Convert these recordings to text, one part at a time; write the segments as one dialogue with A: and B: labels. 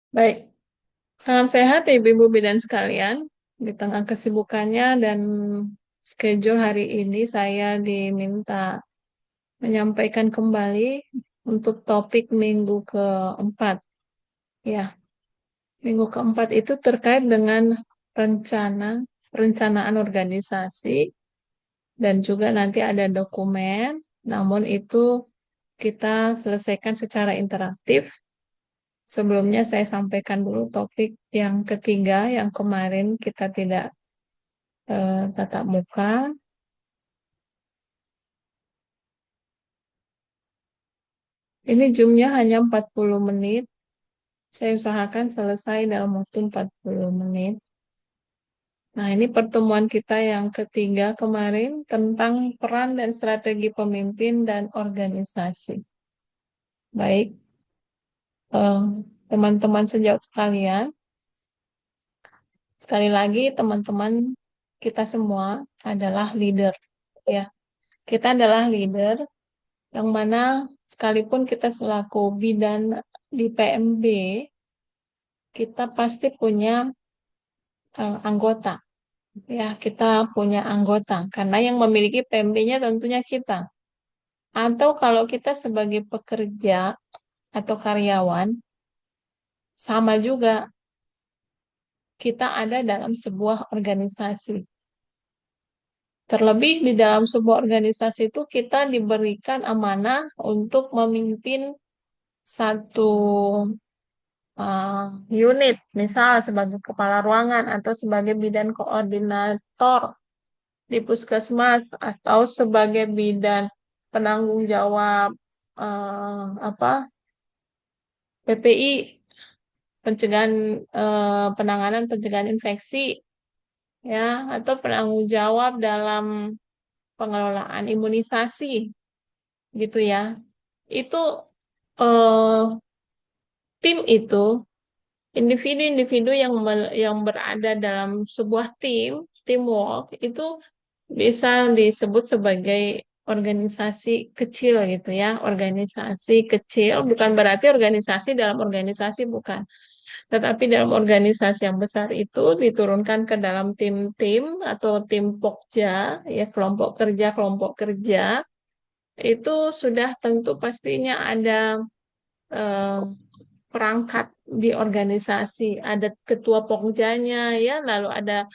A: Baik, salam sehat Ibu-Ibu bidan sekalian. Di tengah kesibukannya dan schedule hari ini saya diminta menyampaikan kembali untuk topik minggu keempat. Ya, minggu keempat itu terkait dengan perencanaan organisasi dan juga nanti ada dokumen. Namun itu kita selesaikan secara interaktif. Sebelumnya saya sampaikan dulu topik yang ketiga yang kemarin kita tidak tatap muka. Ini zoom hanya 40 menit. Saya usahakan selesai dalam waktu 40 menit. Nah, ini pertemuan kita yang ketiga kemarin tentang peran dan strategi pemimpin dan organisasi. Baik, eh, teman-teman sejawat sekalian, sekali lagi teman-teman kita semua adalah leader. Ya, kita adalah leader yang mana sekalipun kita selaku bidan di PMB, kita pasti punya anggota. Ya, kita punya anggota karena yang memiliki PMB-nya tentunya kita. Atau kalau kita sebagai pekerja atau karyawan, sama juga kita ada dalam sebuah organisasi. Terlebih di dalam sebuah organisasi itu kita diberikan amanah untuk memimpin satu unit, misal sebagai kepala ruangan atau sebagai bidan koordinator di puskesmas atau sebagai bidan penanggung jawab apa PPI, pencegahan penanganan pencegahan infeksi, ya, atau penanggung jawab dalam pengelolaan imunisasi gitu ya. Itu eh, tim itu individu-individu yang berada dalam sebuah teamwork itu bisa disebut sebagai organisasi kecil gitu ya. Organisasi kecil bukan berarti organisasi dalam organisasi bukan. Tetapi dalam organisasi yang besar itu diturunkan ke dalam tim-tim atau tim pokja, ya kelompok kerja itu sudah tentu pastinya ada eh, perangkat di organisasi, ada ketua pokjanya ya, lalu ada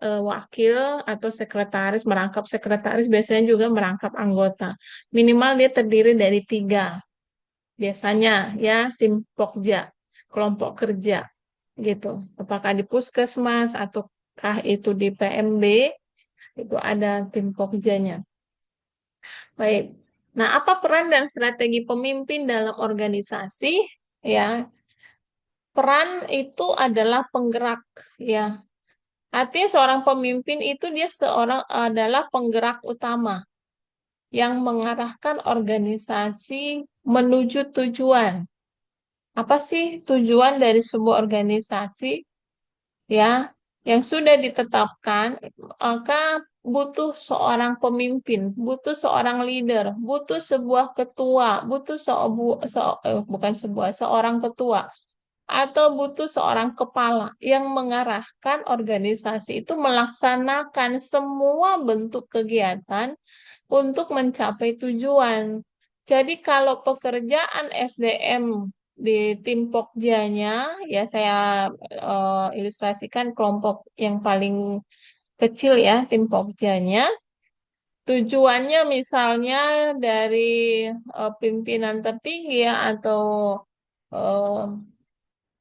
A: wakil atau sekretaris, merangkap sekretaris biasanya juga merangkap anggota. Minimal dia terdiri dari tiga, biasanya ya tim pokja, kelompok kerja gitu. Apakah di puskesmas ataukah itu di PMB, itu ada tim pokjanya. Baik. Nah, apa peran dan strategi pemimpin dalam organisasi? Ya, peran itu adalah penggerak, ya. Artinya seorang pemimpin itu dia seorang adalah penggerak utama yang mengarahkan organisasi menuju tujuan. Apa sih tujuan dari sebuah organisasi? Ya, yang sudah ditetapkan, maka butuh seorang pemimpin, butuh seorang leader, butuh sebuah ketua, butuh bukan sebuah, seorang ketua, atau butuh seorang kepala yang mengarahkan organisasi itu melaksanakan semua bentuk kegiatan untuk mencapai tujuan. Jadi kalau pekerjaan SDM di tim Pokjanya, ya saya ilustrasikan kelompok yang paling kecil ya, tim Pokjanya. Tujuannya misalnya dari pimpinan tertinggi ya, atau eh,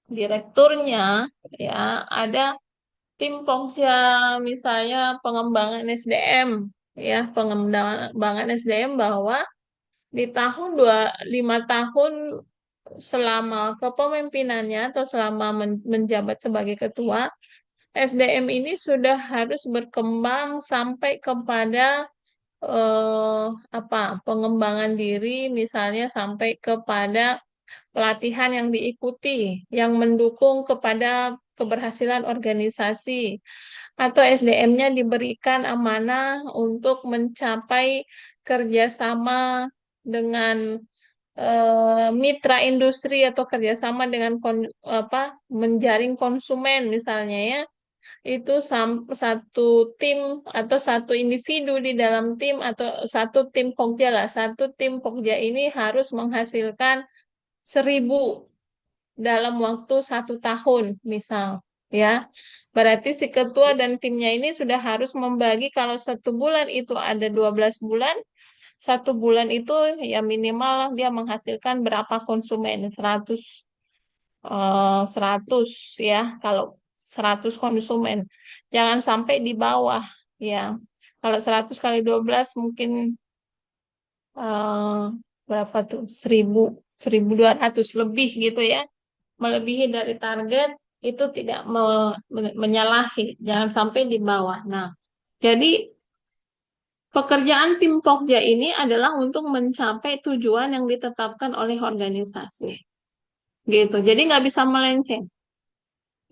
A: direkturnya ya ada tim Pokja misalnya pengembangan SDM ya pengembangan SDM bahwa di tahun 5 tahun selama kepemimpinannya atau selama menjabat sebagai ketua SDM ini sudah harus berkembang sampai kepada eh, apa pengembangan diri misalnya sampai kepada pelatihan yang diikuti, yang mendukung kepada keberhasilan organisasi, atau SDM-nya diberikan amanah untuk mencapai kerjasama dengan mitra industri atau kerjasama dengan apa menjaring konsumen misalnya ya, itu satu tim atau satu individu di dalam tim atau satu tim Pokja lah, satu tim Pokja ini harus menghasilkan 1.000 dalam waktu 1 tahun, misal. Ya, berarti si ketua dan timnya ini sudah harus membagi kalau 1 bulan itu ada 12 bulan, 1 bulan itu ya minimal dia menghasilkan berapa konsumen, 100 ya, kalau 100 konsumen. Jangan sampai di bawah ya. Kalau 100 kali 12 mungkin eh, berapa tuh? 1.200 lebih gitu ya. Melebihi dari target itu tidak menyalahi, jangan sampai di bawah. Nah, jadi pekerjaan tim Pokja ini adalah untuk mencapai tujuan yang ditetapkan oleh organisasi. Gitu. Jadi nggak bisa melenceng.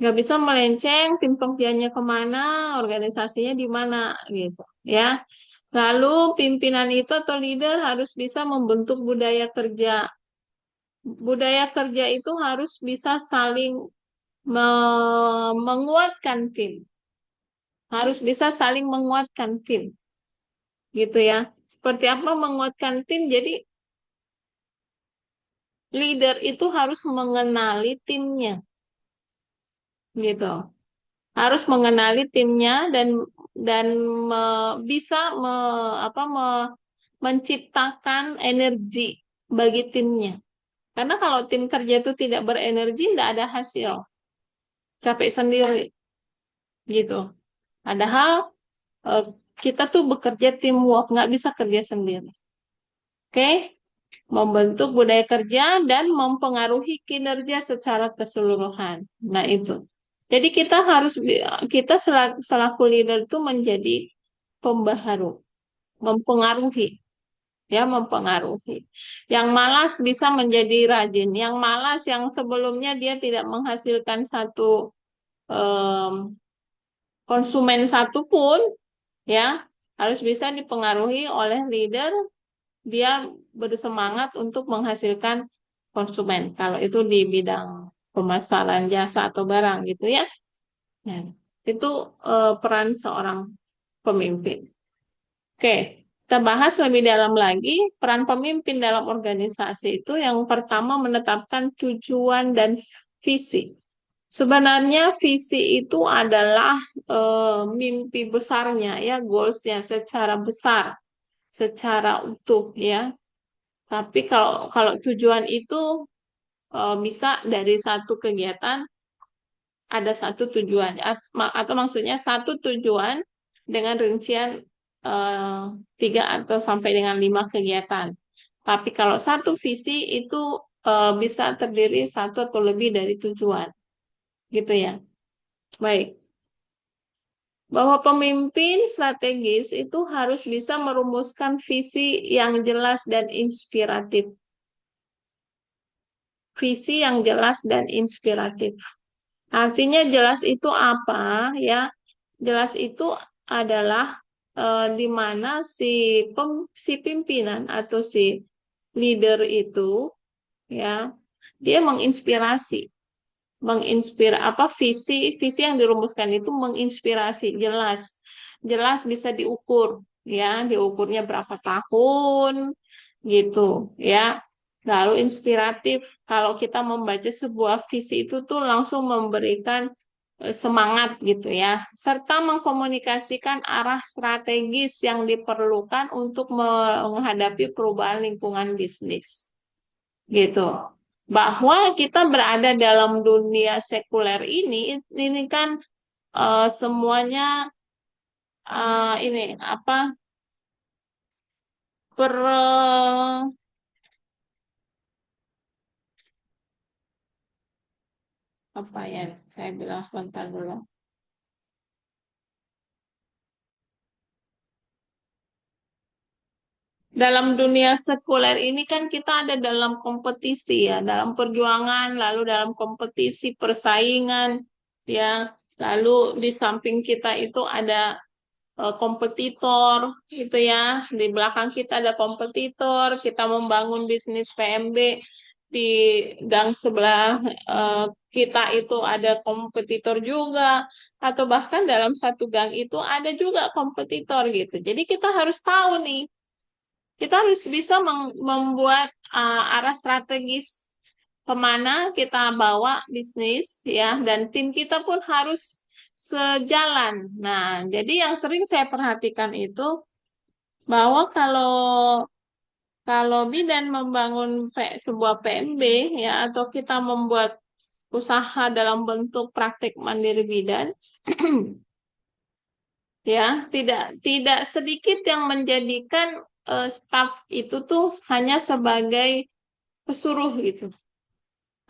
A: Nggak bisa melenceng, tim Pogjanya kemana, organisasinya di mana, gitu. Ya. Lalu pimpinan itu atau leader harus bisa membentuk budaya kerja. Budaya kerja itu harus bisa saling menguatkan tim. Harus bisa saling menguatkan tim. Gitu ya. Seperti apa menguatkan tim? Jadi leader itu harus mengenali timnya. Gitu. Harus mengenali timnya dan bisa menciptakan energi bagi timnya. Karena kalau tim kerja itu tidak berenergi, tidak ada hasil. Capek sendiri. Gitu. Padahal eh, kita tuh bekerja teamwork, nggak bisa kerja sendiri. Oke, membentuk budaya kerja dan mempengaruhi kinerja secara keseluruhan. Nah, itu. Jadi kita selaku leader itu menjadi pembaharu, mempengaruhi, ya mempengaruhi. Yang malas bisa menjadi rajin. Yang malas, yang sebelumnya dia tidak menghasilkan satu em, konsumen satupun, ya harus bisa dipengaruhi oleh leader, dia bersemangat untuk menghasilkan konsumen kalau itu di bidang pemasaran jasa atau barang gitu ya. Nah, itu peran seorang pemimpin. Oke, kita bahas lebih dalam lagi peran pemimpin dalam organisasi itu. Yang pertama menetapkan tujuan dan visi. Sebenarnya visi itu adalah mimpi besarnya ya, goalsnya secara besar, secara utuh ya. Tapi kalau kalau tujuan itu bisa dari satu kegiatan ada satu tujuan atau maksudnya satu tujuan dengan rincian 3 atau sampai dengan 5 kegiatan. Tapi kalau satu visi itu bisa terdiri satu atau lebih dari tujuan, gitu ya. Baik, bahwa pemimpin strategis itu harus bisa merumuskan visi yang jelas dan inspiratif. Visi yang jelas dan inspiratif. Artinya jelas itu apa ya? Jelas itu adalah di mana si pimpinan atau si leader itu ya dia menginspirasi, apa visi visi yang dirumuskan itu menginspirasi jelas, jelas bisa diukur ya, diukurnya berapa tahun gitu ya. Lalu inspiratif, kalau kita membaca sebuah visi itu tuh langsung memberikan semangat gitu ya, serta mengkomunikasikan arah strategis yang diperlukan untuk menghadapi perubahan lingkungan bisnis gitu. Bahwa kita berada dalam dunia sekuler ini kan semuanya ini apa per apa ya, saya bilang sebentar dulu. Dalam dunia sekuler ini kan kita ada dalam kompetisi ya, dalam perjuangan, lalu dalam kompetisi persaingan ya, lalu di samping kita itu ada kompetitor gitu ya, di belakang kita ada kompetitor, kita membangun bisnis PMB. di gang sebelah eh, kita itu ada kompetitor juga, atau bahkan dalam satu gang itu ada juga kompetitor gitu. Jadi kita harus tahu nih, kita harus bisa membuat arah strategis kemana kita bawa bisnis ya, dan tim kita pun harus sejalan. Nah, jadi yang sering saya perhatikan itu bahwa kalau bidan membangun sebuah PMB ya, atau kita membuat usaha dalam bentuk praktik mandiri bidan ya, tidak sedikit yang menjadikan staf itu tuh hanya sebagai pesuruh gitu.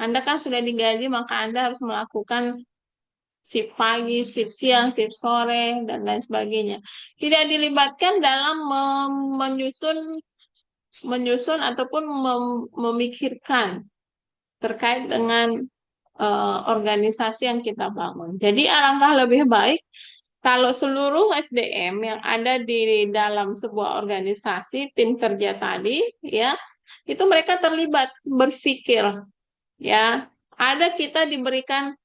A: Anda kan sudah digaji, maka Anda harus melakukan shift pagi, shift siang, shift sore, dan lain sebagainya. Tidak dilibatkan dalam menyusun menyusun ataupun memikirkan terkait dengan organisasi yang kita bangun. Jadi alangkah lebih baik kalau seluruh SDM yang ada di dalam sebuah organisasi, tim kerja tadi, ya, itu mereka terlibat berpikir, ya. Ada kita diberikan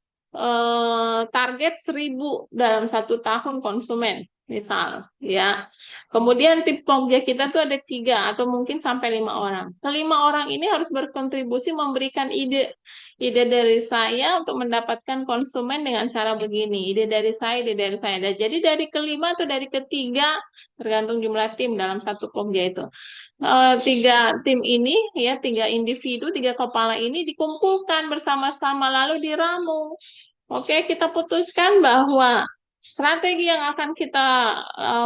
A: target 1.000 dalam 1 tahun konsumen, misal, ya. Kemudian tim kerja kita tuh ada 3 atau mungkin sampai 5 orang. Kelima orang ini harus berkontribusi memberikan ide dari saya untuk mendapatkan konsumen dengan cara begini, ide dari saya. Dan jadi dari kelima atau dari ketiga, tergantung jumlah tim dalam satu kerja itu. 3 tim ini ya, 3 individu, 3 kepala ini dikumpulkan bersama-sama lalu diramu. Oke, kita putuskan bahwa strategi yang akan kita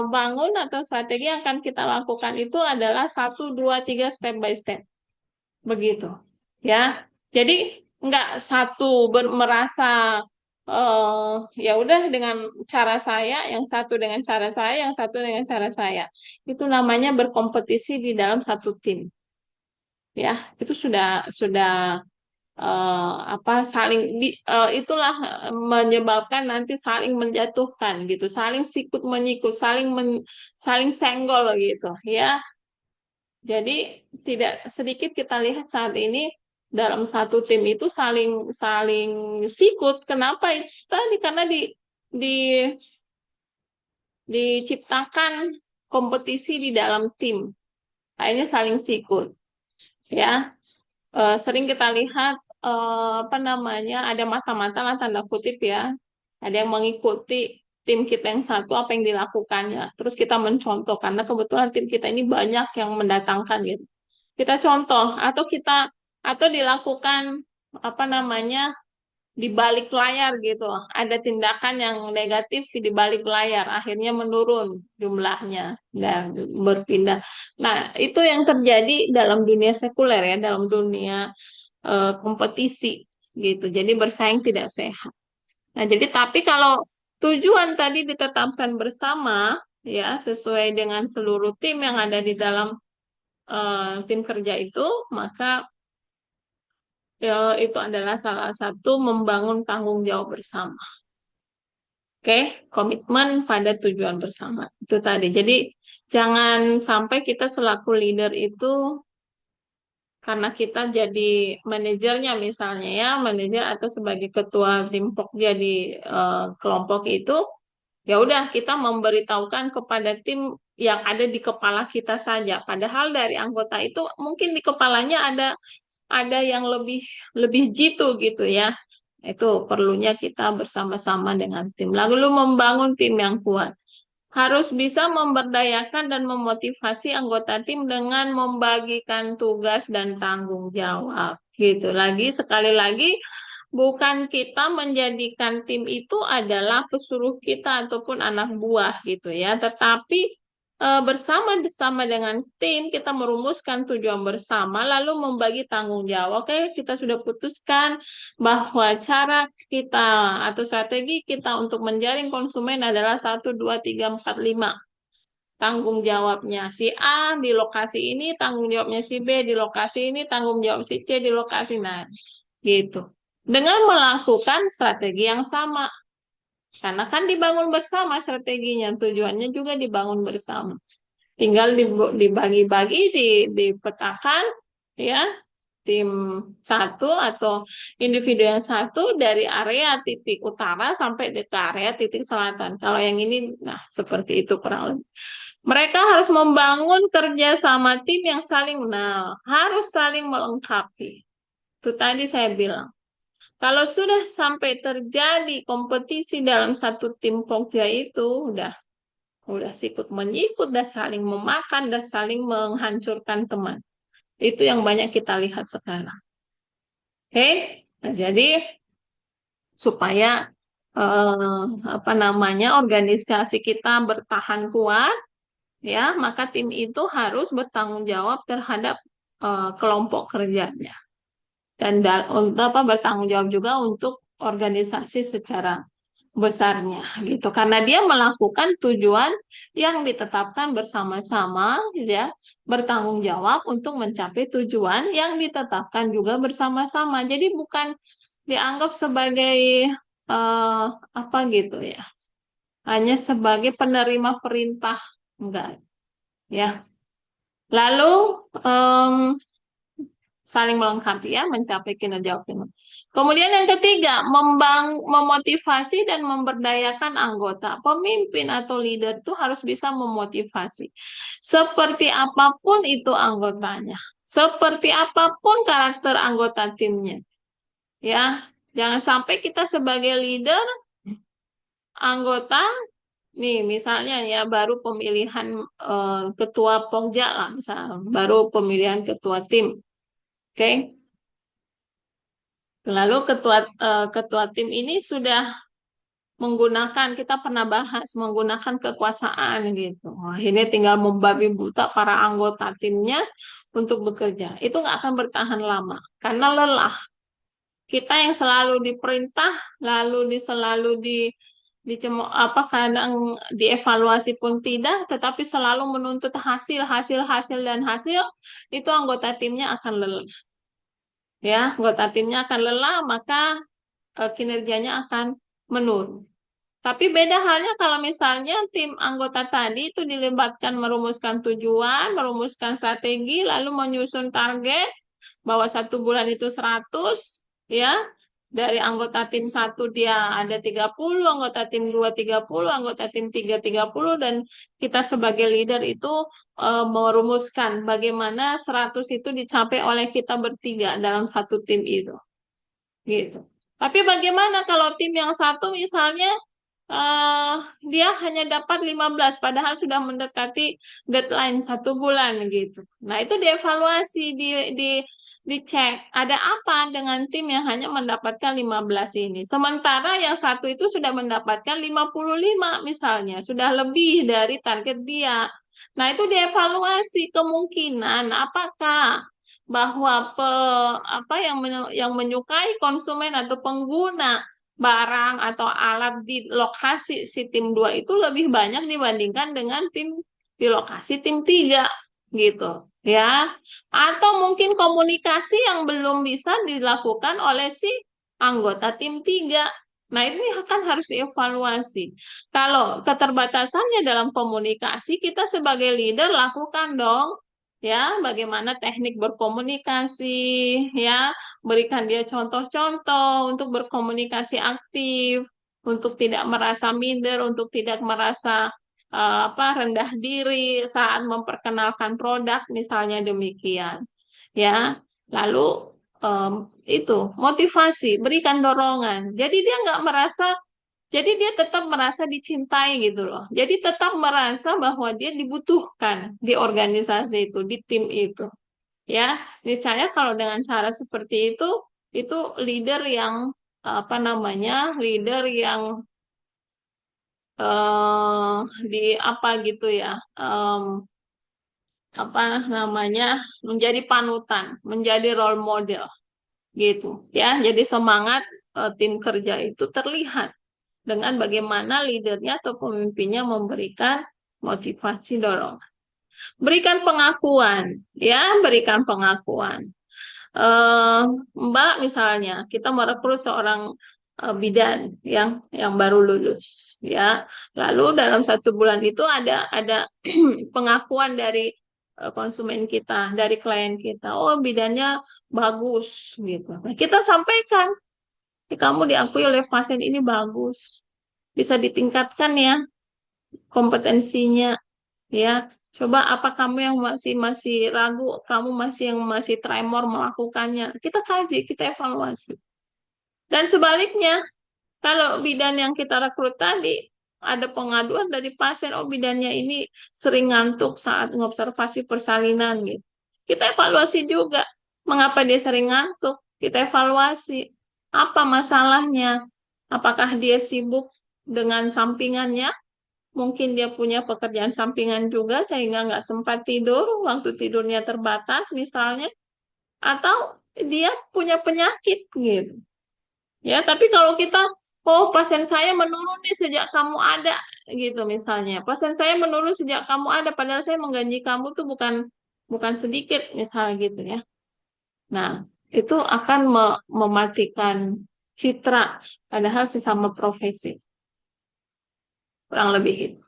A: bangun atau strategi yang akan kita lakukan itu adalah 1, 2, 3 step by step. Begitu. Ya. Jadi nggak satu merasa ya udah dengan cara saya, yang satu dengan cara saya, yang satu dengan cara saya. Itu namanya berkompetisi di dalam satu tim. Ya, itu sudah apa saling itulah menyebabkan nanti saling menjatuhkan gitu, saling sikut menyikut, saling senggol gitu ya. Jadi tidak sedikit kita lihat saat ini dalam satu tim itu saling saling sikut. Kenapa itu tadi? Karena di diciptakan kompetisi di dalam tim, akhirnya saling sikut ya. Sering kita lihat apa namanya, ada mata-mata lah tanda kutip ya, ada yang mengikuti tim kita yang satu apa yang dilakukannya, terus kita mencontoh karena kebetulan tim kita ini banyak yang mendatangkan gitu, kita contoh atau dilakukan apa namanya di balik layar gitu, ada tindakan yang negatif di balik layar akhirnya menurun jumlahnya dan berpindah. Nah, itu yang terjadi dalam dunia sekuler ya, dalam dunia kompetisi gitu. Jadi bersaing tidak sehat. Nah, jadi tapi kalau tujuan tadi ditetapkan bersama ya, sesuai dengan seluruh tim yang ada di dalam tim kerja itu, maka ya, itu adalah salah satu membangun tanggung jawab bersama. Oke, komitmen pada tujuan bersama. Itu tadi. Jadi jangan sampai kita selaku leader itu karena kita jadi manajernya misalnya ya, manajer atau sebagai ketua tim pokja di kelompok itu, ya udah kita memberitahukan kepada tim yang ada di kepala kita saja. Padahal dari anggota itu mungkin di kepalanya ada yang lebih lebih jitu gitu ya. Itu perlunya kita bersama-sama dengan tim. Lalu membangun tim yang kuat. Harus bisa memberdayakan dan memotivasi anggota tim dengan membagikan tugas dan tanggung jawab. Gitu lagi, sekali lagi, bukan kita menjadikan tim itu adalah pesuruh kita ataupun anak buah gitu ya, tetapi bersama-sama dengan tim kita merumuskan tujuan bersama lalu membagi tanggung jawab. Oke, kita sudah putuskan bahwa cara kita atau strategi kita untuk menjaring konsumen adalah 1, 2, 3, 4, 5. Tanggung jawabnya si A di lokasi ini, tanggung jawabnya si B di lokasi ini, tanggung jawab si C di lokasi lain. Gitu. Dengan melakukan strategi yang sama. Karena kan dibangun bersama strateginya, tujuannya juga dibangun bersama. Tinggal dibagi-bagi, dipetakan, ya, tim satu atau individu yang satu dari area titik utara sampai ke area titik selatan. Kalau yang ini, nah seperti itu kurang lebih. Mereka harus membangun kerja sama tim yang saling, nah harus saling melengkapi. Itu tadi saya bilang. Kalau sudah sampai terjadi kompetisi dalam satu tim Pokja itu, udah sikut menyikut, udah saling memakan, udah saling menghancurkan teman. Itu yang banyak kita lihat sekarang. Oke, nah, jadi supaya apa namanya organisasi kita bertahan kuat, ya maka tim itu harus bertanggung jawab terhadap kelompok kerjanya dan untuk apa bertanggung jawab juga untuk organisasi secara besarnya gitu karena dia melakukan tujuan yang ditetapkan bersama-sama ya bertanggung jawab untuk mencapai tujuan yang ditetapkan juga bersama-sama jadi bukan dianggap sebagai apa gitu ya hanya sebagai penerima perintah enggak ya lalu em, saling melengkapi ya mencapai kinerja optimal. Kemudian yang ketiga, memotivasi dan memberdayakan anggota. Pemimpin atau leader itu harus bisa memotivasi. Seperti apapun itu anggotanya, seperti apapun karakter anggota timnya. Ya, jangan sampai kita sebagai leader anggota nih misalnya ya baru pemilihan ketua Pokja lah misalnya, baru pemilihan ketua tim. Oke, lalu ketua tim ini sudah menggunakan kita pernah bahas menggunakan kekuasaan gitu. Wah, ini tinggal membabi buta para anggota timnya untuk bekerja. Itu nggak akan bertahan lama karena lelah. Kita yang selalu diperintah, lalu selalu apa kadang dievaluasi pun tidak, tetapi selalu menuntut hasil, hasil, hasil dan hasil, itu anggota timnya akan lelah. Ya, anggota timnya akan lelah, maka kinerjanya akan menurun. Tapi beda halnya kalau misalnya tim anggota tadi itu dilibatkan merumuskan tujuan, merumuskan strategi, lalu menyusun target bahwa 1 bulan itu 100, ya. Dari anggota tim satu dia ada 30, anggota tim 2 30, anggota tim 3 30, dan kita sebagai leader itu merumuskan bagaimana 100 itu dicapai oleh kita bertiga dalam satu tim itu. Gitu. Tapi bagaimana kalau tim yang satu misalnya eh dia hanya dapat 15 padahal sudah mendekati deadline 1 bulan gitu. Nah, itu dievaluasi, di dicek ada apa dengan tim yang hanya mendapatkan 15 ini. Sementara yang satu itu sudah mendapatkan 55 misalnya, sudah lebih dari target dia. Nah, itu dievaluasi kemungkinan apakah bahwa apa yang menyukai konsumen atau pengguna barang atau alat di lokasi si tim 2 itu lebih banyak dibandingkan dengan tim di lokasi tim 3 gitu ya. Atau mungkin komunikasi yang belum bisa dilakukan oleh si anggota tim 3. Nah, ini akan harus dievaluasi. Kalau keterbatasannya dalam komunikasi, kita sebagai leader lakukan dong ya, bagaimana teknik berkomunikasi ya, berikan dia contoh-contoh untuk berkomunikasi aktif, untuk tidak merasa minder, untuk tidak merasa apa rendah diri saat memperkenalkan produk, misalnya demikian. Ya, lalu itu motivasi, berikan dorongan. Jadi dia nggak merasa, jadi dia tetap merasa dicintai gitu loh. Jadi tetap merasa bahwa dia dibutuhkan di organisasi itu, di tim itu. Ya, niscaya kalau dengan cara seperti itu leader yang apa namanya, leader yang di apa gitu ya, apa namanya, menjadi panutan, menjadi role model gitu. Ya, jadi semangat tim kerja itu terlihat dengan bagaimana leadernya atau pemimpinnya memberikan motivasi dorongan. Berikan pengakuan, ya, berikan pengakuan. eh, Mbak misalnya kita merekrut seorang bidan yang baru lulus ya lalu dalam 1 bulan itu ada pengakuan dari konsumen kita, dari klien kita. Oh, bidannya bagus gitu. Nah, kita sampaikan, kamu diakui oleh pasien ini bagus. Bisa ditingkatkan ya kompetensinya ya. Coba apa kamu yang masih masih ragu, kamu masih yang masih tremor melakukannya. Kita kaji, kita evaluasi. Dan sebaliknya, kalau bidan yang kita rekrut tadi ada pengaduan dari pasien, oh bidannya ini sering ngantuk saat mengobservasi persalinan gitu. Kita evaluasi juga, mengapa dia sering ngantuk? Kita evaluasi, apa masalahnya? Apakah dia sibuk dengan sampingannya? Mungkin dia punya pekerjaan sampingan juga sehingga nggak sempat tidur, waktu tidurnya terbatas misalnya, atau dia punya penyakit gitu. Ya, tapi kalau kita, oh pasien saya menurun nih sejak kamu ada, gitu misalnya. Pasien saya menurun sejak kamu ada, padahal saya menggaji kamu tuh bukan bukan sedikit, misalnya gitu ya. Nah, itu akan mematikan citra, padahal sesama profesi, kurang lebih itu.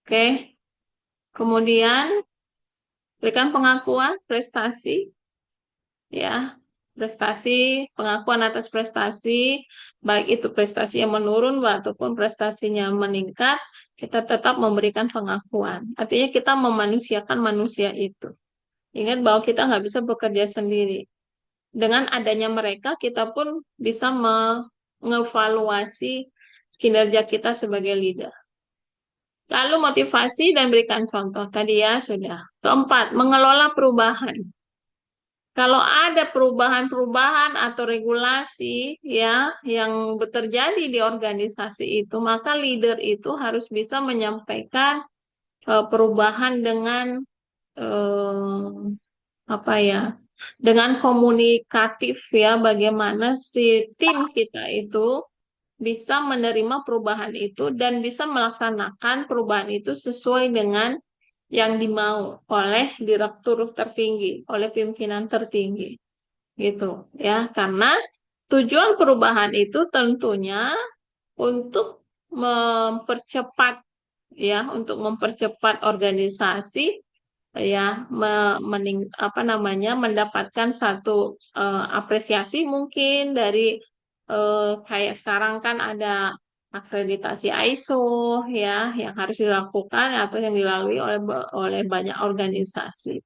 A: Oke, kemudian berikan pengakuan prestasi, ya. Prestasi, pengakuan atas prestasi, baik itu prestasi yang menurun ataupun prestasinya meningkat, kita tetap memberikan pengakuan. Artinya kita memanusiakan manusia itu. Ingat bahwa kita nggak bisa bekerja sendiri. Dengan adanya mereka, kita pun bisa mengevaluasi kinerja kita sebagai leader. Lalu motivasi dan berikan contoh. Tadi ya sudah. Keempat, mengelola perubahan. Kalau ada perubahan-perubahan atau regulasi ya yang terjadi di organisasi itu, maka leader itu harus bisa menyampaikan perubahan dengan eh, apa ya? Dengan komunikatif ya, bagaimana si tim kita itu bisa menerima perubahan itu dan bisa melaksanakan perubahan itu sesuai dengan yang dimau oleh direktur tertinggi, oleh pimpinan tertinggi, gitu ya. Karena tujuan perubahan itu tentunya untuk mempercepat ya, untuk mempercepat organisasi ya, apa namanya, mendapatkan satu apresiasi mungkin dari kayak sekarang kan ada akreditasi ISO ya yang harus dilakukan atau yang dilalui oleh banyak organisasi.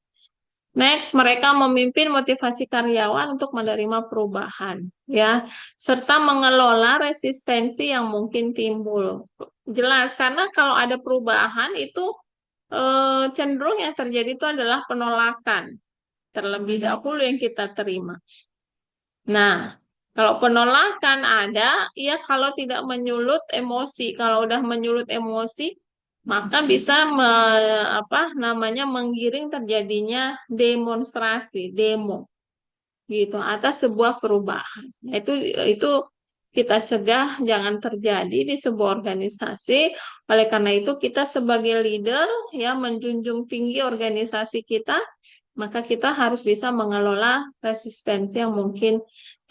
A: Next, mereka memimpin motivasi karyawan untuk menerima perubahan, ya, serta mengelola resistensi yang mungkin timbul. Jelas, karena kalau ada perubahan itu cenderung yang terjadi itu adalah penolakan terlebih dahulu yang kita terima. Nah, kalau penolakan ada, ya kalau tidak menyulut emosi. Kalau udah menyulut emosi, maka bisa apa namanya menggiring terjadinya demonstrasi, demo gitu atas sebuah perubahan. Itu kita cegah jangan terjadi di sebuah organisasi. Oleh karena itu kita sebagai leader ya menjunjung tinggi organisasi kita, maka kita harus bisa mengelola resistensi yang mungkin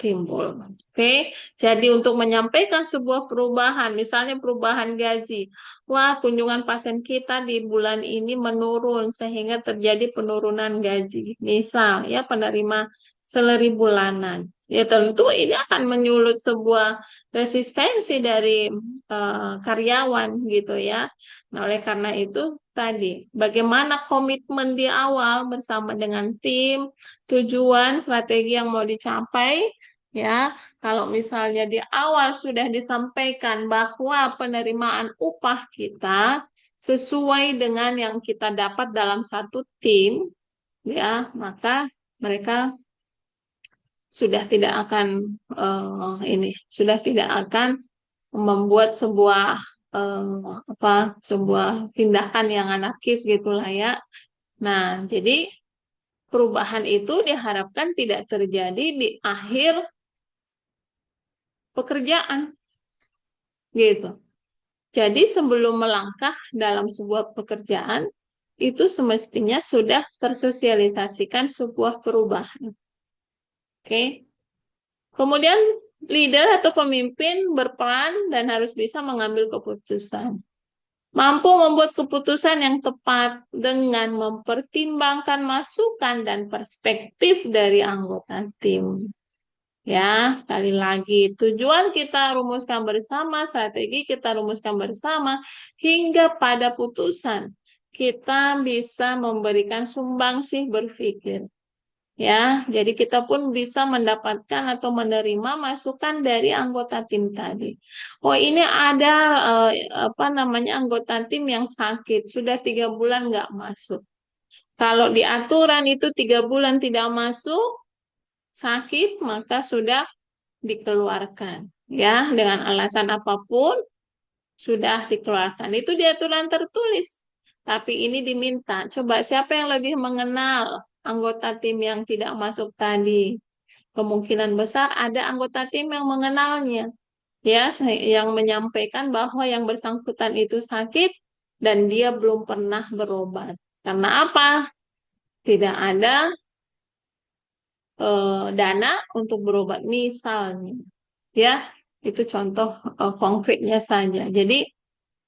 A: timbul. Oke, jadi untuk menyampaikan sebuah perubahan, misalnya perubahan gaji, wah kunjungan pasien kita di bulan ini menurun sehingga terjadi penurunan gaji. Misal ya penerima seleri bulanan. Ya tentu ini akan menyulut sebuah resistensi dari karyawan gitu ya. Nah, oleh karena itu tadi, bagaimana komitmen di awal bersama dengan tim, tujuan, strategi yang mau dicapai, ya. Kalau misalnya di awal sudah disampaikan bahwa penerimaan upah kita sesuai dengan yang kita dapat dalam satu tim, ya, maka mereka sudah tidak akan sudah tidak akan membuat sebuah sebuah tindakan yang anarkis gitulah ya. Nah, jadi perubahan itu diharapkan tidak terjadi di akhir pekerjaan gitu. Jadi sebelum melangkah dalam sebuah pekerjaan itu semestinya sudah tersosialisasikan sebuah perubahan. Oke. Kemudian leader atau pemimpin berperan dan harus bisa mengambil keputusan. Mampu membuat keputusan yang tepat dengan mempertimbangkan masukan dan perspektif dari anggota tim. Ya, sekali lagi, tujuan kita rumuskan bersama, strategi kita rumuskan bersama, hingga pada putusan kita bisa memberikan sumbangsih berpikir. Ya, jadi kita pun bisa mendapatkan atau menerima masukan dari anggota tim tadi. Oh, ini ada apa namanya anggota tim yang sakit, sudah 3 bulan nggak masuk. Kalau di aturan itu 3 bulan tidak masuk, sakit, maka sudah dikeluarkan. Ya, dengan alasan apapun sudah dikeluarkan. Itu di aturan tertulis. Tapi ini diminta. Coba siapa yang lebih mengenal anggota tim yang tidak masuk tadi? Kemungkinan besar ada anggota tim yang mengenalnya. Ya, yang menyampaikan bahwa yang bersangkutan itu sakit dan dia belum pernah berobat. Karena apa? Tidak ada dana untuk berobat misalnya. Ya, itu contoh konkretnya saja. Jadi,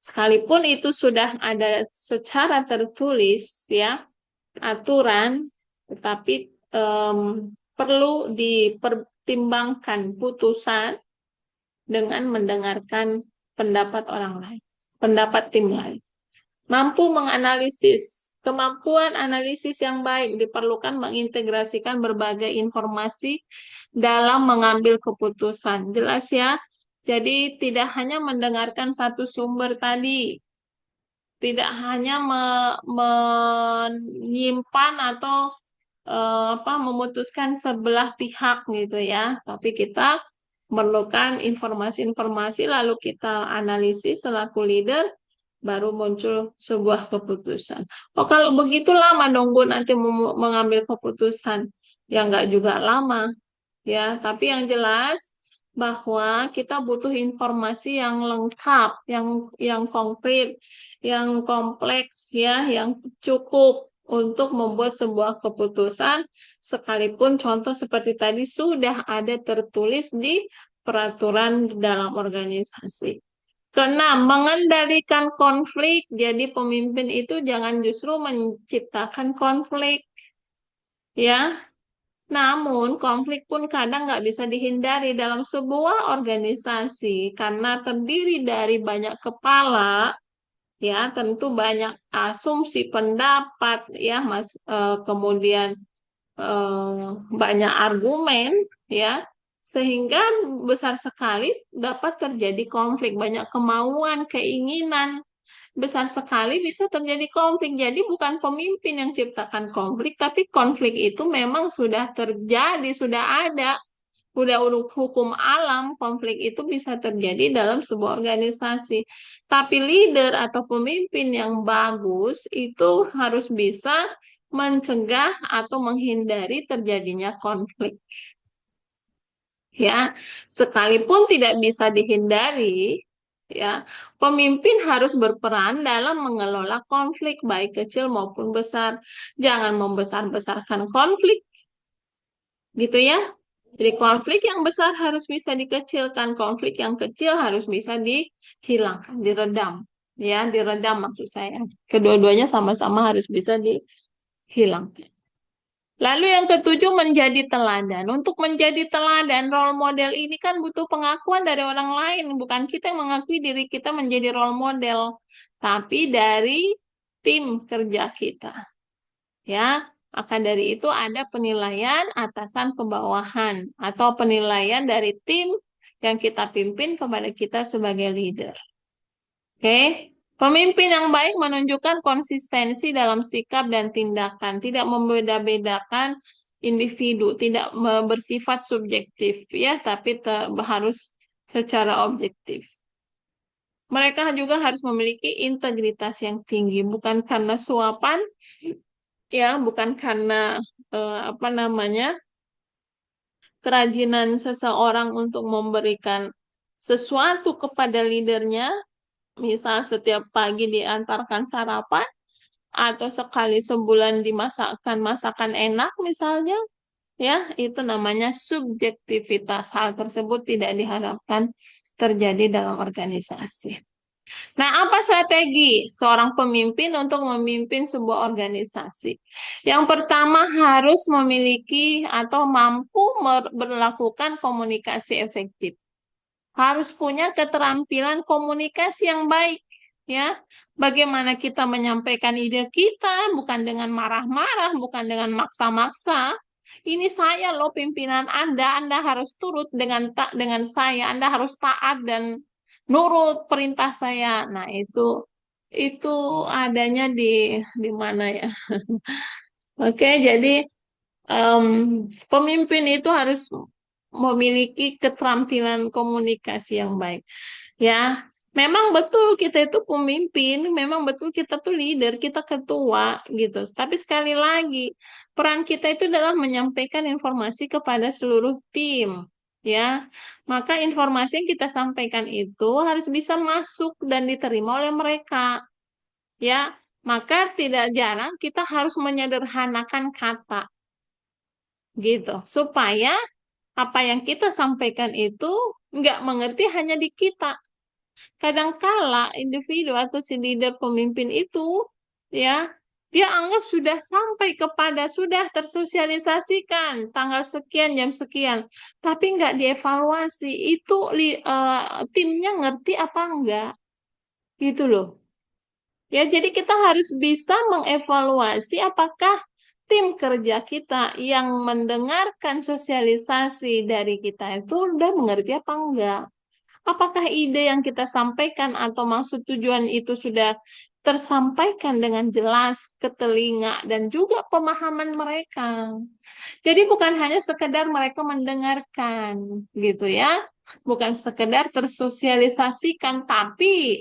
A: sekalipun itu sudah ada secara tertulis, ya, aturan, tetapi em, perlu dipertimbangkan putusan dengan mendengarkan pendapat orang lain, pendapat tim lain. Mampu menganalisis. Kemampuan analisis yang baik diperlukan mengintegrasikan berbagai informasi dalam mengambil keputusan. Jelas ya? Jadi tidak hanya mendengarkan satu sumber tadi, tidak hanya menyimpan atau apa memutuskan sebelah pihak gitu ya, tapi kita memerlukan informasi-informasi lalu kita analisis selaku leader baru muncul sebuah keputusan. Oh, kalau begitu lama dong Bu nanti mengambil keputusan. Ya nggak juga lama ya, tapi yang jelas bahwa kita butuh informasi yang lengkap, yang konkret, yang kompleks ya, yang cukup untuk membuat sebuah keputusan sekalipun contoh seperti tadi sudah ada tertulis di peraturan dalam organisasi. Keenam, mengendalikan konflik. Jadi pemimpin itu jangan justru menciptakan konflik, ya. Namun konflik pun kadang nggak bisa dihindari dalam sebuah organisasi karena terdiri dari banyak kepala, ya tentu banyak asumsi pendapat, ya mas, kemudian banyak argumen, ya sehingga besar sekali dapat terjadi konflik, banyak kemauan, keinginan besar sekali bisa terjadi konflik. Jadi bukan pemimpin yang ciptakan konflik, tapi konflik itu memang sudah terjadi, sudah ada. Udah hukum alam, konflik itu bisa terjadi dalam sebuah organisasi. Tapi leader atau pemimpin yang bagus itu harus bisa mencegah atau menghindari terjadinya konflik. Ya, sekalipun tidak bisa dihindari, ya, pemimpin harus berperan dalam mengelola konflik baik kecil maupun besar. Jangan membesar-besarkan konflik, gitu ya. Jadi konflik yang besar harus bisa dikecilkan, konflik yang kecil harus bisa dihilangkan, diredam. Ya, diredam maksud saya. Kedua-duanya sama-sama harus bisa dihilangkan. Lalu yang ketujuh menjadi teladan. Untuk menjadi teladan, role model ini kan butuh pengakuan dari orang lain. Bukan kita yang mengakui diri kita menjadi role model. Tapi dari tim kerja kita. Ya, maka dari itu ada penilaian atasan ke bawahan. Atau penilaian dari tim yang kita pimpin kepada kita sebagai leader. Oke? Pemimpin yang baik menunjukkan konsistensi dalam sikap dan tindakan, tidak membeda-bedakan individu, tidak bersifat subjektif ya, tapi harus secara objektif. Mereka juga harus memiliki integritas yang tinggi, bukan karena suapan, ya, bukan karena apa namanya kerajinan seseorang untuk memberikan sesuatu kepada leadernya, misal setiap pagi diantarkan sarapan, atau sekali sebulan dimasakkan masakan enak misalnya, ya itu namanya subjektivitas. Hal tersebut tidak diharapkan terjadi dalam organisasi. Nah, apa strategi seorang pemimpin untuk memimpin sebuah organisasi? Yang pertama harus memiliki atau mampu melakukan komunikasi efektif. Harus punya keterampilan komunikasi yang baik, ya. Bagaimana kita menyampaikan ide kita, bukan dengan marah-marah, bukan dengan maksa-maksa. Ini saya loh pimpinan Anda harus turut dengan saya, Anda harus taat dan nurut perintah saya. Nah, itu adanya di mana ya? Oke, jadi em, pemimpin itu harus memiliki keterampilan komunikasi yang baik. Ya, memang betul kita itu pemimpin, memang betul kita tuh leader, kita ketua gitu. Tapi sekali lagi, peran kita itu adalah menyampaikan informasi kepada seluruh tim. Ya, maka informasi yang kita sampaikan itu harus bisa masuk dan diterima oleh mereka. Ya, maka tidak jarang kita harus menyederhanakan kata gitu, supaya apa yang kita sampaikan itu nggak mengerti hanya di kita. Kadangkala individu atau si leader pemimpin itu, ya, dia anggap sudah sampai kepada, sudah tersosialisasikan tanggal sekian, jam sekian, tapi nggak dievaluasi. Itu timnya ngerti apa enggak? Gitu loh. Ya, jadi kita harus bisa mengevaluasi apakah tim kerja kita yang mendengarkan sosialisasi dari kita itu udah mengerti apa enggak. Apakah ide yang kita sampaikan atau maksud tujuan itu sudah tersampaikan dengan jelas ke telinga dan juga pemahaman mereka. Jadi bukan hanya sekedar mereka mendengarkan gitu ya. Bukan sekedar tersosialisasikan, tapi